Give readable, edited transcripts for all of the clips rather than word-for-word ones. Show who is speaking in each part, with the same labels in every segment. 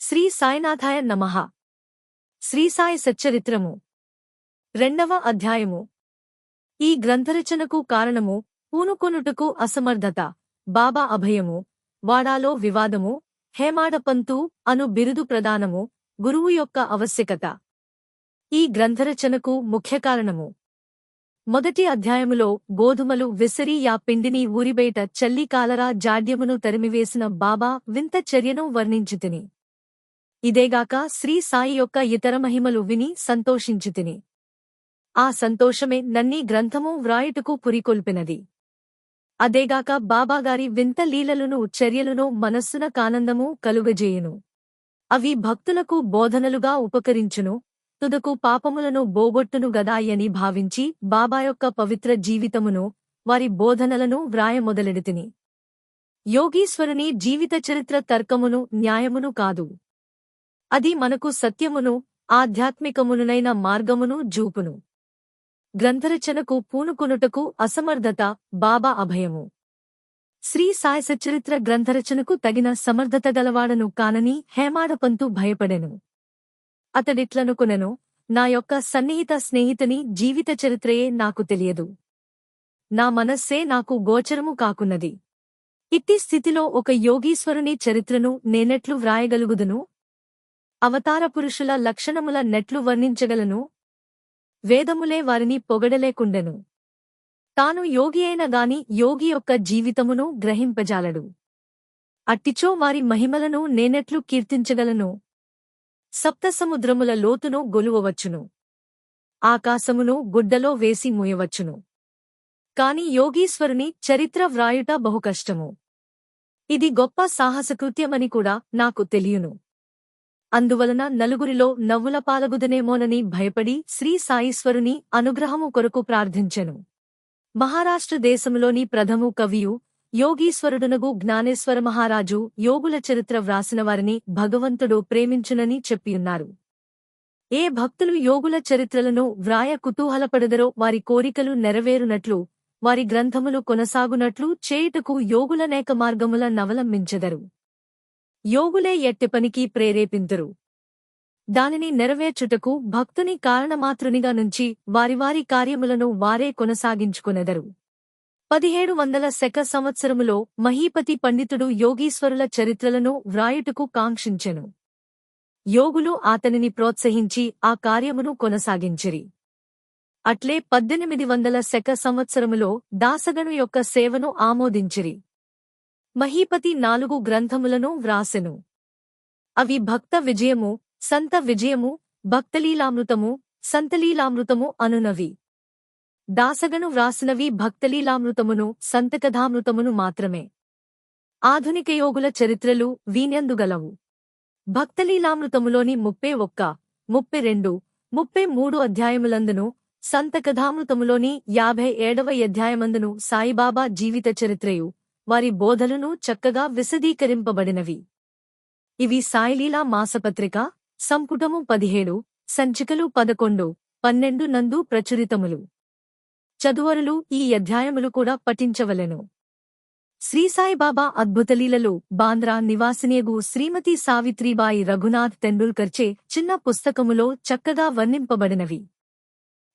Speaker 1: శ్రీ సాయినాథాయ నమః. శ్రీ సాయి సచ్చరిత్రము 2వ అధ్యాయము. ఈ గ్రంథరచనకు కారణము పూనుకొనుటకు అసమర్థత, బాబా అభయము, వాడాలో వివాదము, హేమాడపంతు అను బిరుదు ప్రదానము, గురువు యొక్క ఆవశ్యకత. ఈ గ్రంథరచనకు ముఖ్య కారణము. మొదటి అధ్యాయములో గోధుమలు విసిరి యా పిండిని ఊరిబయట చల్లి కాలరా జాడ్యమును తరిమివేసిన బాబా వింత చర్యను వర్ణించితిని. ఇదేగాక శ్రీ సాయి యొక్క ఇతర మహిమలు విని సంతోషించితిని. ఆ సంతోషమే నన్నీ గ్రంథము వ్రాయుటకు పురికొల్పినది. అదేగాక బాబాగారి వింత లీలలను చర్యలను మనస్సున కానందము కలుగజేయును. అవి భక్తులకు బోధనలుగా ఉపకరించును, తుదకు పాపములను బోగొట్టును గదాయని భావించి బాబా యొక్క పవిత్ర జీవితమును, వారి బోధనలను వ్రాయమొదలెడితిని. యోగీశ్వరుని జీవిత చరిత్ర తర్కమును న్యాయమును కాదు. అది మనకు సత్యమును, ఆధ్యాత్మికమునునైన మార్గమును జూపును. గ్రంథరచనకు పూనుకొనుటకు అసమర్థత, బాబా అభయము. శ్రీ సాయి సచ్చరిత్ర గ్రంథరచనకు తగిన సమర్థత గలవాడను కానని హేమాడపంతు భయపడెను. అతడిట్లనుకొనెను, నా యొక్క సన్నిహిత స్నేహితుని జీవిత చరిత్రయే నాకు తెలియదు. నా మనస్సే నాకు గోచరము కాకున్నది. ఇట్టి స్థితిలో ఒక యోగీశ్వరుని చరిత్రను నేనెట్లు వ్రాయగలుగుదును? అవతార పురుషుల లక్షణముల నెట్లు వర్ణించగలను? వేదములే వారిని పొగడలేకుండెను. తాను యోగి అయిన గాని యోగి యొక్క జీవితమును గ్రహింపజాలడు. అట్టిచో వారి మహిమలను నేనెట్లు కీర్తించగలను? సప్తసముద్రముల లోతును గొలువవచ్చును, ఆకాశమును గుడ్డలో వేసి మూయవచ్చును. కాని యోగీశ్వరుని చరిత్ర వ్రాయుట బహుకష్టము. ఇది గొప్ప సాహసకృత్యమని కూడా నాకు తెలియును. అందువలన నలుగురిలో నవ్వుల పాలగుదనేమోనని భయపడి శ్రీ సాయీశ్వరుని అనుగ్రహము కొరకు ప్రార్థించెను. మహారాష్ట్ర దేశములోని ప్రథము కవియు యోగీశ్వరుడునగు జ్ఞానేశ్వర మహారాజు యోగుల చరిత్ర వ్రాసినవారిని భగవంతుడు ప్రేమించునని చెప్పియున్నారు. ఏ భక్తులు యోగుల చరిత్రలను వ్రాయ కుతూహలపడదరో వారి కోరికలు నెరవేరునట్లు, వారి గ్రంథములు కొనసాగునట్లు చేయుటకు యోగులనేక మార్గముల నవలంబించెదరు. యోగులే ఎట్టెపనికి ప్రేరేపింతురు. దానిని నెరవేర్చుటకు భక్తుని కారణమాతృనిగా నుంచి వారి కార్యములను వారే కొనసాగించుకొనెదరు. 1700 శక సంవత్సరములో మహీపతి పండితుడు యోగీశ్వరుల చరిత్రలను వ్రాయుటకు కాంక్షించెను. యోగులు అతనిని ప్రోత్సహించి ఆ కార్యమును కొనసాగించిరి. అట్లే 1800 శక సంవత్సరములో దాసగను యొక్క సేవను ఆమోదించిరి. మహీపతి 4 గ్రంథములను వ్రాసెను. అవి భక్త విజయము, సంత విజయము, భక్తలీలామృతము, సంతలీలామృతము అనునవి. దాసగను వ్రాసినవి భక్తలీలామృతమును, సంతకథామృతమును మాత్రమే. ఆధునిక యోగుల చరిత్రలు వీనెందుగలవు. భక్తలీలామృతములోని 31, 32, 33 అధ్యాయములందును, సంతకథామృతములోని 57వ అధ్యాయమందును సాయిబాబా జీవిత చరిత్రయు, వారి బోధలను చక్కగా విశదీకరింపబడినవి. ఇవి సాయిలీలా మాసపత్రిక, సంపుటము 17, సంచికలు 11, 12 నందు ప్రచురితములు. చదువరులు ఈ అధ్యాయములు కూడా పఠించవలెను. శ్రీసాయిబాబా అద్భుతలీలలు బాంద్రా నివాసినియగు శ్రీమతి సావిత్రీబాయి రఘునాథ్ తెండూల్కర్చే చిన్న పుస్తకములో చక్కగా వర్ణింపబడినవి.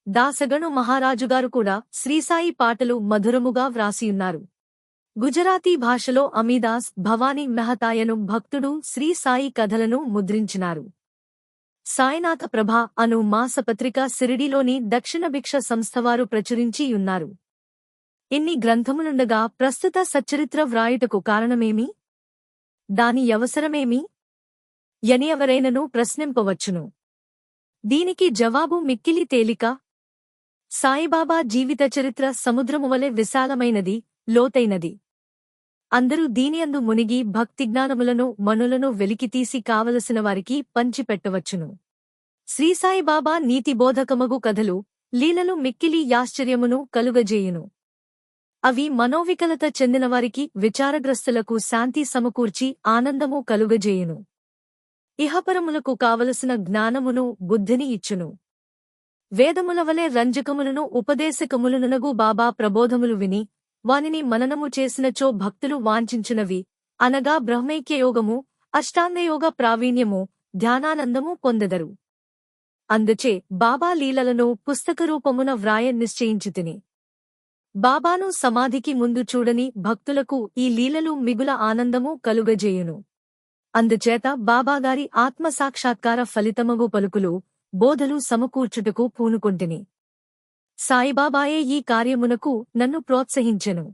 Speaker 1: దాసగను మహారాజుగారు కూడా శ్రీసాయి పాటలు మధురముగా వ్రాసియున్నారు. గుజరాతీ భాషలో అమీదాస్ భవానీ మెహతాయను భక్తుడు శ్రీసాయి కథలను ముద్రించినారు. సాయినాథ ప్రభ అను మాసపత్రిక సిరిడిలోని దక్షిణ భిక్ష సంస్థవారు ప్రచురించియున్నారు. ఇన్ని గ్రంథములుండగా ప్రస్తుత సచ్చరిత్ర వ్రాయుటకు కారణమేమి? దాని అవసరమేమి? యని ఎవరైనను ప్రశ్నింపవచ్చును. దీనికి జవాబు మిక్కిలి తేలిక. సాయిబాబా జీవిత చరిత్ర సముద్రమువలె విశాలమైనది, లోతైనది. అందరూ దీనియందు మునిగి భక్తిజ్ఞానములను మనులను వెలికితీసి కావలసిన వారికి పంచిపెట్టవచ్చును. శ్రీసాయిబాబా నీతిబోధకమగు కథలు, లీలలు మిక్కిలి యాశ్చర్యమును కలుగజేయును. అవి మనోవికలత చెందినవారికి విచారగ్రస్తులకు శాంతి సమకూర్చి ఆనందము కలుగజేయును. ఇహపరములకు కావలసిన జ్ఞానమును బుద్ధిని ఇచ్చును. వేదములవలే రంజకములను ఉపదేశకములునగు బాబా ప్రబోధములు విని వానిని మననము చేసినచో భక్తులు వాంఛించునవి, అనగా బ్రహ్మైక్యయోగము, అష్టాంగయోగ ప్రావీణ్యము, ధ్యానానందము పొందెదరు. అందుచే బాబా లీలలను పుస్తకరూపమున వ్రాయ నిశ్చయించితిని. బాబాను సమాధికి ముందు చూడని భక్తులకు ఈ లీలలు మిగుల ఆనందము కలుగజేయును. అందుచేత బాబాగారి ఆత్మసాక్షాత్కార ఫలితమగు పలుకులు, బోధలు సమకూర్చుటకు పూనుకొంటిని. సాయిబాబాయే ఈ కార్యమునకు నన్ను ప్రోత్సహించెను.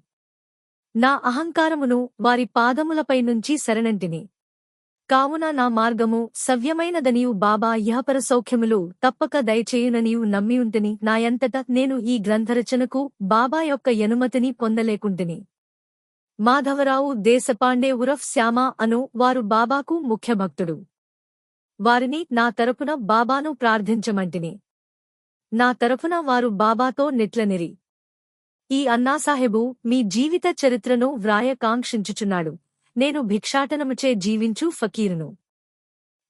Speaker 1: నా అహంకారమును వారి పాదములపై నుంచి శరణంటిని. కావున నా మార్గము సవ్యమైనదనియు బాబా ఇహపర సౌఖ్యములు తప్పక దయచేయుననియు నమ్మియుంటిని. నాయంతట నేను ఈ గ్రంథరచనకు బాబా యొక్క యనుమతిని పొందలేకుంటిని. మాధవరావు దేశపాండే ఉరఫ్ శ్యామ అను వారు బాబాకు ముఖ్య భక్తుడు. వారిని నా తరపున బాబాను ప్రార్థించమంటిని. నా తరఫున వారు బాబాతో నిట్లనిరి. ఈ అన్నాసాహెబు మీ జీవిత చరిత్రను వ్రాయ కాంక్షించుచున్నాడు. నేను భిక్షాటనముచే జీవించు ఫకీరును.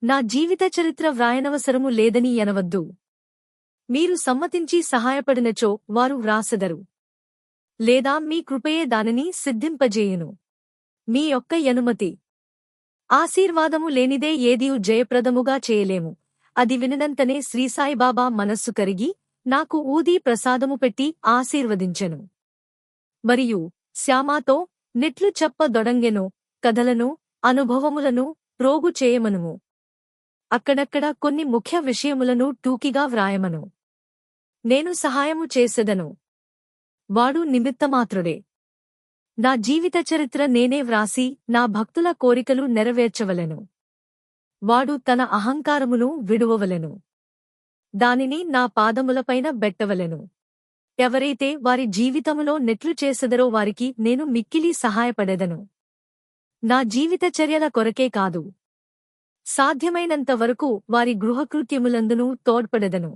Speaker 1: నా జీవిత చరిత్ర వ్రాయనవసరము లేదని ఎనవద్దు. మీరు సమ్మతించి సహాయపడినచో వారు వ్రాసెదరు. లేదా మీ కృపయే దానిని సిద్ధింపజేయును. మీ యొక్క యనుమతి ఆశీర్వాదము లేనిదే ఏదియు జయప్రదముగా చేయలేము. అది విననంతనే శ్రీసాయిబాబా మనస్సు కరిగి నాకు ఊదీ ప్రసాదము పెట్టి ఆశీర్వదించెను. మరియు శ్యామాతో నిట్లు చెప్పదొడంగెను, కథలను, అనుభవములను ప్రోగు చేయమనుము. అక్కడక్కడ కొన్ని ముఖ్య విషయములను టూకిగా వ్రాయమను. నేను సహాయము చేసెదను. వాడు నిమిత్తమాత్రుడే. నా జీవిత చరిత్ర నేనే వ్రాసి నా భక్తుల కోరికలు నెరవేర్చవలెను. వాడు తన అహంకారమును విడువవలెను. దానిని నా పాదములపైన బెట్టవలెను. ఎవరైతే వారి జీవితములో నెట్లు చేసెదరో వారికి నేను మిక్కిలి సహాయపడెదను. నా జీవిత చర్యల కొరకే కాదు, సాధ్యమైనంత వరకు వారి గృహకృత్యములందునూ తోడ్పడెదను.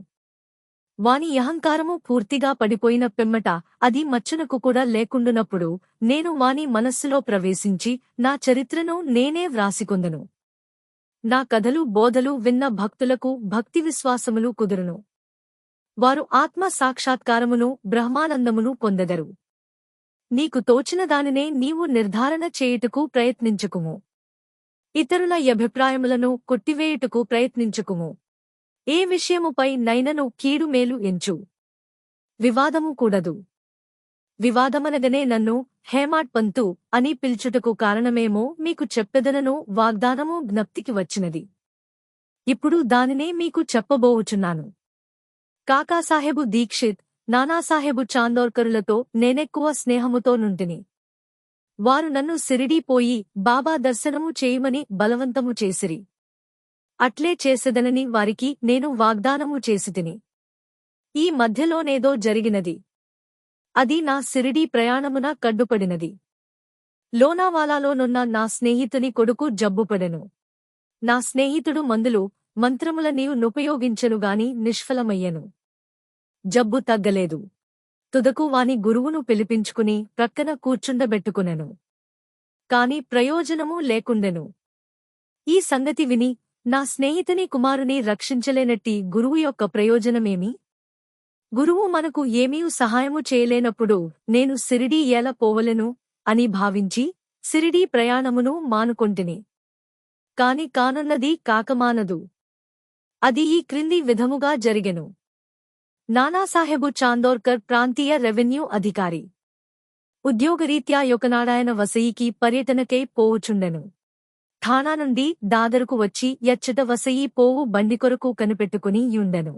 Speaker 1: వాని అహంకారము పూర్తిగా పడిపోయిన పిమ్మట అది మచ్చునకు కూడా లేకుండునప్పుడు నేను వాని మనస్సులో ప్రవేశించి నా చరిత్రను నేనే వ్రాసికొందను. నా కథలు బోధలు విన్న భక్తులకు భక్తి విశ్వాసములు కుదురును. వారు ఆత్మ సాక్షాత్కారమును బ్రహ్మానందమును పొందెదరు. నీకు తోచిన దానినే నీవు నిర్ధారణ చేయుటకు ప్రయత్నించుకుము. ఇతరుల అభిప్రాయములను కొట్టివేయుటకు ప్రయత్నించుకుము. ఏ విషయముపై నైనను కీడు మేలు ఎంచు. వివాదము కూడదు. వివాదమనగనే నన్ను హేమాడ్ పంతు అని పిల్చుటకు కారణమేమో మీకు చెప్పెదనను వాగ్దానము జ్ఞప్తికి వచ్చినది. ఇప్పుడు దానినే మీకు చెప్పబోవుచున్నాను. కాకాసాహెబు దీక్షిత్, నానాసాహెబు చాందోర్కరులతో నేనెక్కువ స్నేహముతో నుంటిని. వారు నన్ను సిరిడీ పోయి బాబా దర్శనము చేయుమని బలవంతము చేసిరి. అట్లే చేసెదనని వారికి నేను వాగ్దానము చేసితిని. ఈ మధ్యలోనేదో జరిగినది. అది నా సిరిడీ ప్రయాణమున కడ్డుపడినది. లోనావాలాలోనున్న నా స్నేహితుని కొడుకు జబ్బుపడెను. నా స్నేహితుడు మందులు, మంత్రములనియు నుపయోగించెనుగాని నిష్ఫలమయ్యెను. జబ్బు తగ్గలేదు. తుదకు వాని గురువును పిలిపించుకుని ప్రక్కన కూర్చుండబెట్టుకునెను. కాని ప్రయోజనము లేకుండెను. ఈ సంగతి విని నా స్నేహితుని కుమారుని రక్షించలేనట్టి గురువు యొక్క ప్రయోజనమేమి? గురువు మనకు ఏమీ సహాయము చేయలేనప్పుడు నేను సిరిడీ ఎలా పోవలెను అని భావించి సిరిడీ ప్రయాణమును మానుకొంటిని. కాని కానున్నది కాకమానదు. అది ఈ క్రింది విధముగా జరిగెను. నానాసాహెబు చాందోర్కర్ ప్రాంతీయ రెవెన్యూ అధికారి. ఉద్యోగరీత్యా యొకనాడాయన వసయికి పర్యటనకై పోవుచుండెను. ఠాణా నుండి దాదరుకు వచ్చి యచ్చట వసయి పోవు బండి కొరకు కనిపెట్టుకుని యుండెను.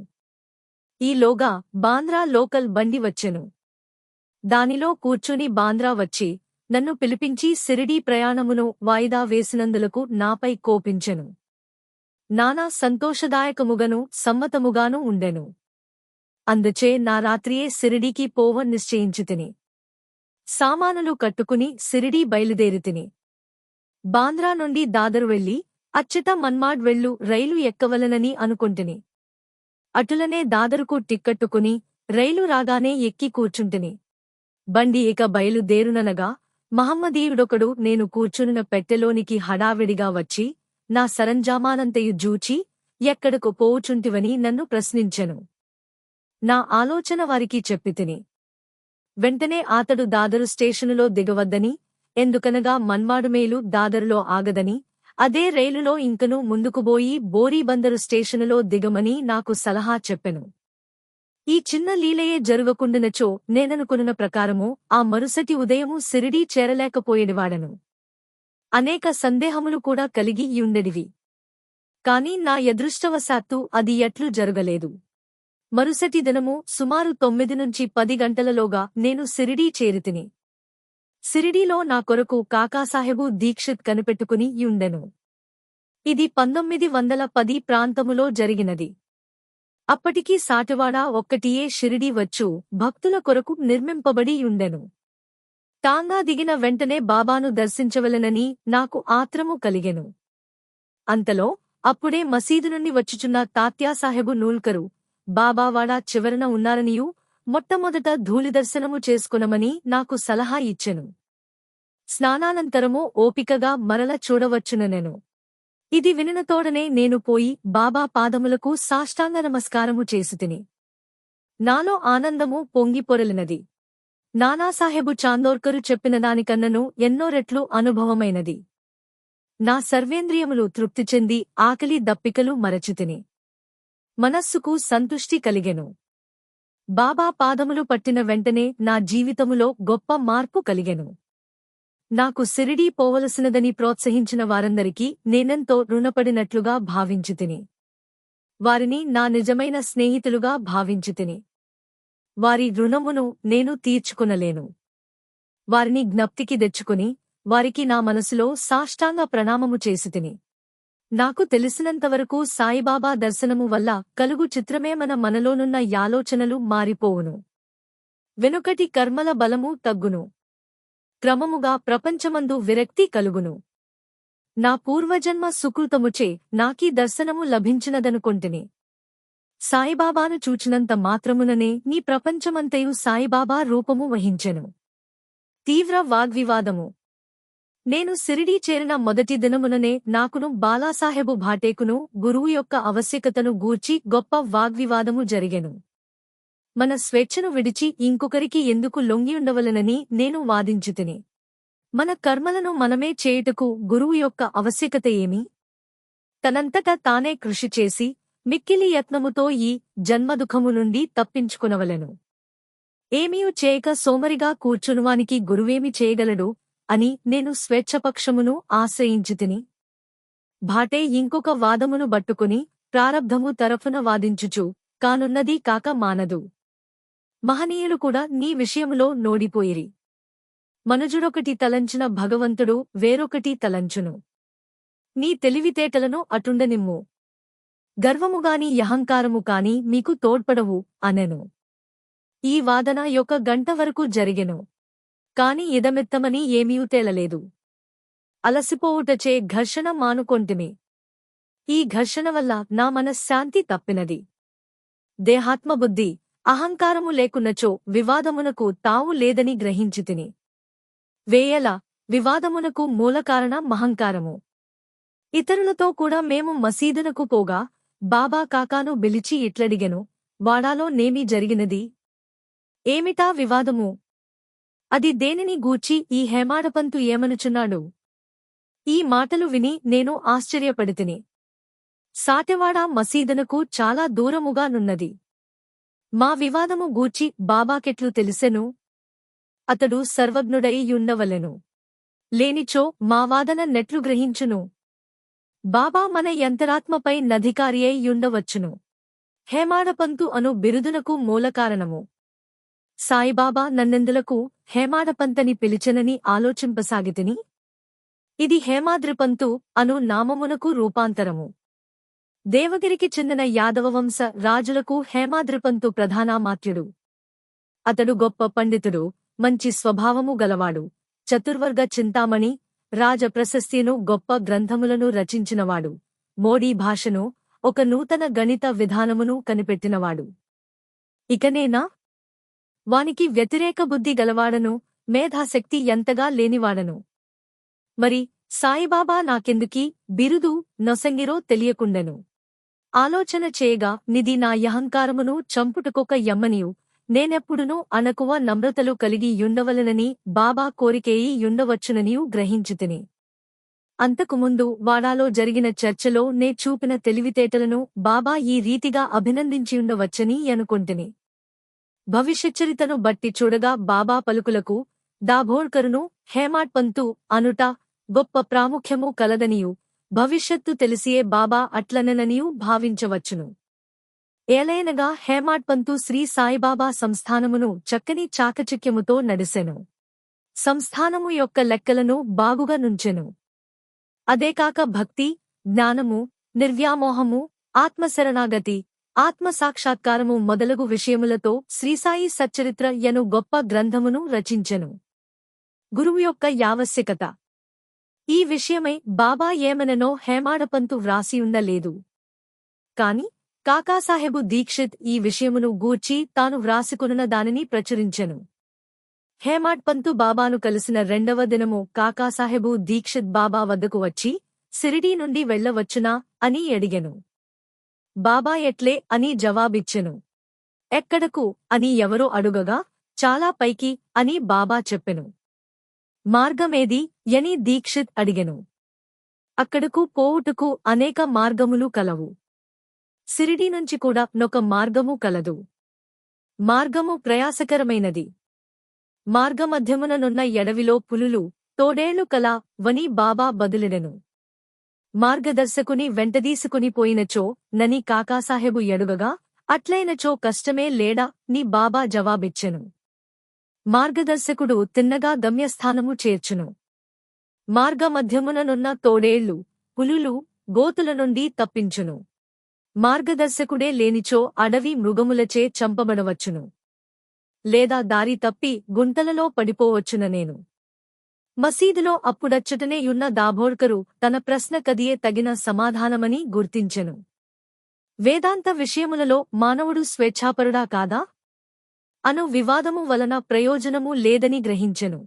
Speaker 1: ఈలోగా బాంద్రా లోకల్ బండి వచ్చెను. దానిలో కూర్చుని బాంద్రా వచ్చి నన్ను పిలిపించి సిరిడీ ప్రయాణమును వాయిదా వేసినందులకు నాపై కోపించెను. నానా సంతోషదాయకముగను సమ్మతముగాను ఉండెను. అందుచే నా రాత్రియే సిరిడీకి పోవ నిశ్చయించితిని. సామానులు కట్టుకుని సిరిడీ బయలుదేరితిని. బాంద్రా నుండి దాదరు వెళ్లి అచ్చట మన్మాడ్ వెళ్ళు రైలు ఎక్కవలనని అనుకొంటిని. అటులనే దాదరుకు టిక్కట్టుకుని రైలు రాగానే ఎక్కి కూర్చుంటిని. బండి ఇక బయలుదేరుననగా మహమ్మదీయుడొకడు నేను కూర్చునున్న పెట్టెలోనికి హడావిడిగా వచ్చి నా సరంజామానంతయు జూచి ఎక్కడకు పోవుచుంటివని నన్ను ప్రశ్నించెను. నా ఆలోచన వారికి చెప్పితిని. వెంటనే ఆతడు దాదరు స్టేషనులో దిగవద్దని, ఎందుకనగా మన్మాడుమేలు దాదరులో ఆగదని, అదే రైలులో ఇంకనూ ముందుకుబోయి బోరీబందరు స్టేషనులో దిగమని నాకు సలహా చెప్పెను. ఈ చిన్న లీలయే జరుగకుండునచో నేననుకొనున ప్రకారము ఆ మరుసటి ఉదయము సిరిడీ చేరలేకపోయేడివాడను. అనేక సందేహములు కూడా కలిగి యుండెడివి. కాని నా యదృష్టవశాత్తు అది ఎట్లు జరగలేదు. మరుసటి దినము సుమారు 9-10 గంటలలోగా నేను సిరిడీ చేరితిని. సిరిడీలో నా కొరకు కాకాసాహెబు దీక్షిత్ కనిపెట్టుకుని యుండెను. ఇది 1910 ప్రాంతములో జరిగినది. అప్పటికి సాటివాడా ఒక్కటియే షిరిడీ వచ్చు భక్తుల కొరకు నిర్మింపబడి యుండెను. టాంగా దిగిన వెంటనే బాబాను దర్శించవలెనని నాకు ఆత్రము కలిగెను. అంతలో అప్పుడే మసీదు నుండి వచ్చుచున్న తాత్యాసాహెబు నూల్కరు బాబావాడా చివరన ఉన్నారనియూ మొట్టమొదట ధూళిదర్శనము చేసుకొనమని నాకు సలహా ఇచ్చెను. స్నానానంతరము ఓపికగా మరల చూడవచ్చుననెను. ఇది వినినతోడనే నేను పోయి బాబా పాదములకు సాష్టాంగ నమస్కారము చేసితిని. నాలో ఆనందము పొంగిపొరలినది. నానాసాహెబు చాందోర్కరు చెప్పిన దానికన్నను ఎన్నో రెట్లు అనుభవమైనది. నా సర్వేంద్రియములు తృప్తి చెంది ఆకలి దప్పికలు మరచితిని. మనస్సుకు సంతుష్టి కలిగెను. బాబా పాదములు పట్టిన వెంటనే నా జీవితములో గొప్ప మార్పు కలిగెను. నాకు సిరిడీ పోవలసినదని ప్రోత్సహించిన వారందరికీ నేనెంతో రుణపడినట్లుగా భావించితిని. వారిని నా నిజమైన స్నేహితులుగా భావించితిని. వారి రుణమును నేను తీర్చుకొనలేను. వారిని జ్ఞప్తికి తెచ్చుకుని వారికి నా మనసులో సాష్టాంగ ప్రణామము చేసితిని. నాకు తెలిసినంతవరకు సాయిబాబా దర్శనము వల్ల కలుగు చిత్రమే మనలోనున్న యాలోచనలు మారిపోవును. వెనుకటి కర్మల బలము తగ్గును. క్రమముగా ప్రపంచమందు విరక్తి కలుగును. నా పూర్వజన్మ సుకృతముచే నాకీ దర్శనము లభించినదనుకొంటిని. సాయిబాబాను చూచినంత మాత్రముననే నీ ప్రపంచమంతయు సాయిబాబా రూపము వహించెను. తీవ్ర వాగ్వివాదము. నేను సిరిడీ చేరిన మొదటి దినముననే నాకును బాలాసాహెబు భాటేకును గురువు యొక్క ఆవశ్యకతను గూర్చి గొప్ప వాగ్వివాదము జరిగెను. మన స్వేచ్ఛను విడిచి ఇంకొకరికి ఎందుకు లొంగియుండవలెనని నేను వాదించితిని. మన కర్మలను మనమే చేయుటకు గురువు యొక్క ఆవశ్యకత ఏమి? తనంతట తానే కృషి చేసి మిక్కిలి యత్నముతో ఈ జన్మదుఖము నుండి తప్పించుకొనవలెను. ఏమీయు చేయక సోమరిగా కూర్చునువానికి గురువేమి చేయగలడు అని నేను స్వేచ్ఛపక్షమును ఆశ్రయించితిని. భాటే ఇంకొక వాదమును బట్టుకుని ప్రారబ్ధము తరఫున వాదించుచు కానున్నది కాక మానదు. మహనీయులు కూడా నీ విషయములో నోడిపోయిరి. మనుజుడొకటి తలంచిన భగవంతుడు వేరొకటి తలంచును. నీ తెలివితేటలను అటుండనిమ్ము. గర్వముగాని యహంకారము కాని మీకు తోడ్పడవు అనెను. ఈ వాదన 1 గంట వరకు జరిగెను. కాని ఇదమెత్తమని ఏమీయూ తేలలేదు. అలసిపోవుటచే ఘర్షణ మానుకొంటిమి. ఈ ఘర్షణ వల్ల నా మనశ్శాంతి తప్పినది. దేహాత్మబుద్ధి అహంకారము లేకున్నచో వివాదమునకు తావు లేదని గ్రహించితిని. వేయల వివాదమునకు మూలకారణ మహంకారము. ఇతరులతో కూడా మేము మసీదునకు పోగా బాబా కాకాను బిలిచి ఇట్లడిగెను, వాడాలో నేమి జరిగినది? ఏమిటా వివాదము? అది దేనిని గూర్చి ఈ హేమాడపంతు ఏమనుచున్నాడు? ఈ మాటలు విని నేను ఆశ్చర్యపడితిని. సాటెవాడ మసీదునకు చాలా దూరముగా నున్నది. మా వివాదము గూర్చి బాబాకెట్లు తెలిసెను? అతడు సర్వజ్ఞుడై యుండవలెను. లేనిచో మా వాదన నెట్లు గ్రహించును? బాబా మన యంతరాత్మపై నధికారియై యుండవచ్చును. హేమాడపంతు అను బిరుదునకు మూలకారణము. సాయిబాబా నన్నెందులకు హేమాడపంతని పిలిచెనని ఆలోచింపసాగితిని. ఇది హేమాద్రిపంతు అను నామమునకు రూపాంతరము. దేవగిరికి చెందిన యాదవవంశ రాజులకు హేమాద్రిపంతు ప్రధానామాత్యుడు. అతడు గొప్ప పండితుడు, మంచి స్వభావము గలవాడు, చతుర్వర్గ చింతామణి, రాజప్రశస్తిను గొప్ప గ్రంథములను రచించినవాడు, మోడీ భాషను, ఒక నూతన గణిత విధానమును కనిపెట్టినవాడు. ఇకనేనా? వానికి వ్యతిరేక బుద్ధి గలవాడను, మేధాశక్తి ఎంతగా లేనివాడను. మరి సాయిబాబా నాకెందుకీ బిరుదు నొసంగిరో తెలియకుండెను. ఆలోచన చేయగా నిది నా యహంకారమును చంపుటకొక యమ్మనియు, నేనెప్పుడునూ అణకువ నమ్రతలు కలిగి యుండవలెనని బాబా కోరికేయి యుండవచ్చుననియూ గ్రహించితిని. అంతకుముందు వాడాలో జరిగిన చర్చలో నే చూపిన తెలివితేటలను బాబా ఈ రీతిగా అభినందించియుండవచ్చని అనుకొంటిని. భవిష్యచ్చరితను బట్టి చూడగా బాబా పలుకులకు దాభోల్కరును హేమాడ్పంతు అనుట గొప్ప ప్రాముఖ్యము కలదనియు భవిష్యత్తు తెలిసియే బాబా అట్లనననియూ భావించవచ్చును. ఏలయనగా హేమాడ్పంతు శ్రీ సాయిబాబా సంస్థానమును చక్కని చాకచక్యముతో నడిసెను. సంస్థానము యొక్క లెక్కలను బాగుగా నుంచెను. అదేకాక భక్తి, జ్ఞానము, నిర్వ్యామోహము, ఆత్మశరణాగతి, ఆత్మసాక్షాత్కారము మొదలగు విషయములతో శ్రీసాయి సచ్చరిత్ర యను గొప్ప గ్రంథమును రచించెను. గురువు యొక్క యావశ్యకత. ఈ విషయమై బాబా ఏమననో హేమాడపంతు వ్రాసియుండలేదు. కాని కాకాసాహెబు దీక్షిత్ ఈ విషయమును గూర్చి తాను వ్రాసికొనున్న దానిని ప్రచురించెను. హేమాడ్పంతు బాబాను కలిసిన రెండవ దినము కాకాసాహెబు దీక్షిత్ బాబా వద్దకు వచ్చి సిరిడీ నుండి వెళ్ళవచ్చునా అని అడిగెను. బాబా ఎట్లే అని జవాబిచ్చెను. ఎక్కడకు అని ఎవరో అడుగగా చాలా పైకి అని బాబా చెప్పెను. మార్గమేది యని దీక్షిత్ అడిగెను. అక్కడకు పోవుటకు అనేక మార్గములు కలవు. సిరిడీ నుంచి కూడా నొక మార్గము కలదు. మార్గము ప్రయాసకరమైనది. మార్గమధ్యముననున్న ఎడవిలో పులులు, తోడేళ్లు కల వని బాబా బదులిడెను. మార్గదర్శకుని వెంటదీసుకుని పోయినచో నని కాకాసాహెబు ఎడుగగా అట్లైనచో కష్టమే లేడా ని బాబా జవాబిచ్చెను. మార్గదర్శకుడు తిన్నగా గమ్యస్థానము చేర్చును. మార్గమధ్యముననున్న తోడేళ్లు, పులులు, గోతుల నుండి తప్పించును. మార్గదర్శకుడే లేనిచో అడవి మృగములచే చంపబడవచ్చును. లేదా దారి తప్పి గుంటలలో పడిపోవచ్చుననేను. మసీదులో అప్పుడచ్చటనే యున్న దాభోల్కరు తన ప్రశ్న కదియే తగిన సమాధానమని గుర్తించెను. వేదాంత విషయములలో మానవుడు స్వేచ్ఛాపరుడా కాదా? అను వివాదము వలన ప్రయోజనము లేదని గ్రహించెను.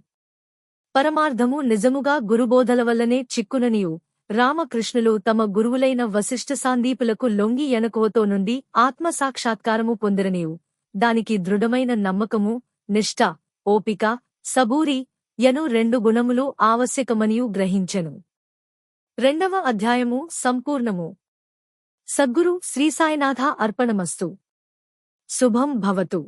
Speaker 1: పరమార్థము నిజముగా గురుబోధల వల్లనే చిక్కుననియు రామకృష్ణులు తమ గురువులైన వశిష్ఠ సాందీపులకు లొంగి ఎనకువతో నుండి ఆత్మసాక్షాత్కారము పొందిరనియు దానికి దృఢమైన నమ్మకము, నిష్ఠ, ఓపిక, సబూరి యను 2 గుణములు ఆవశ్యకమనియు గ్రహించెను. 2వ అధ్యాయము సంపూర్ణము. సద్గురు శ్రీసాయినాథ అర్పణమస్తు. శుభం భవతు.